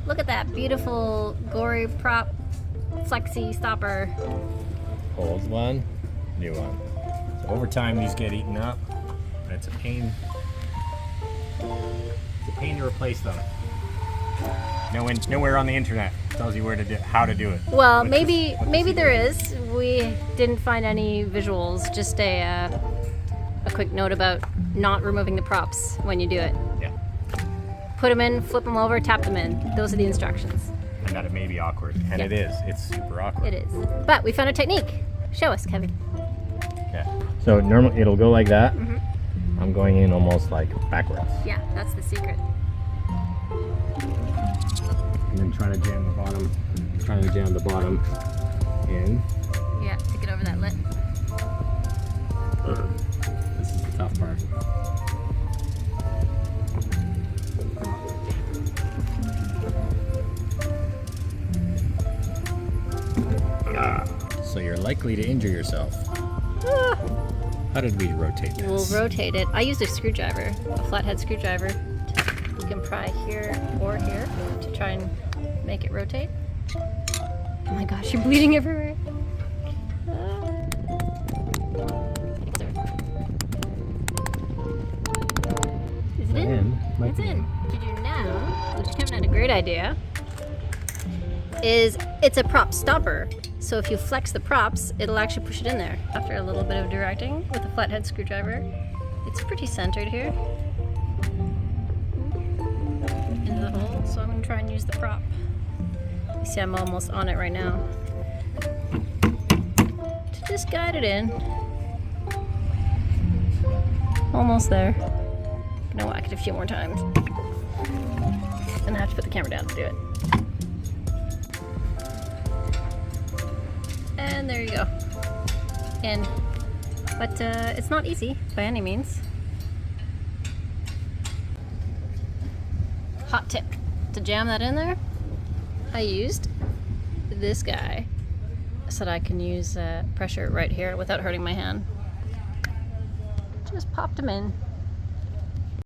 Look at that beautiful Gori prop flexi stopper. Old one, new one. So over time these get eaten up, and it's a pain. It's a pain to replace them. Nowhere on the internet tells you how to do it. Well, maybe there is. We didn't find any visuals. Just a quick note about not removing the props when you do it. Yeah. Put them in, flip them over, tap them in. Those are the instructions. And that it may be awkward, and Yeah. it is. It's super awkward. It is. But we found a technique. Show us, Kevin. Okay. So normally it'll go like that. Mhm. I'm going in almost like backwards. Yeah, that's the secret. And then trying to jam the bottom. In. Yeah, to get over that lip. This is the tough part. So you're likely to injure yourself. How did we rotate this? We'll rotate it. I used a screwdriver, a flathead screwdriver. We can pry here or here to try and make it rotate. Oh my gosh, you're bleeding everywhere. Is it in? It's in. What you do now, which Kevin had a great idea, is it's a prop stopper. So if you flex the props, it'll actually push it in there. After a little bit of directing with a flathead screwdriver, it's pretty centered here into the hole. So I'm gonna try and use the prop. You see I'm almost on it right now. To just guide it in. Almost there. Gonna whack it a few more times. And I have to put the camera down to do it. And there you go. In. But it's not easy by any means. Hot tip. To jam that in there, I used this guy so that I can use pressure right here without hurting my hand. Just popped them in.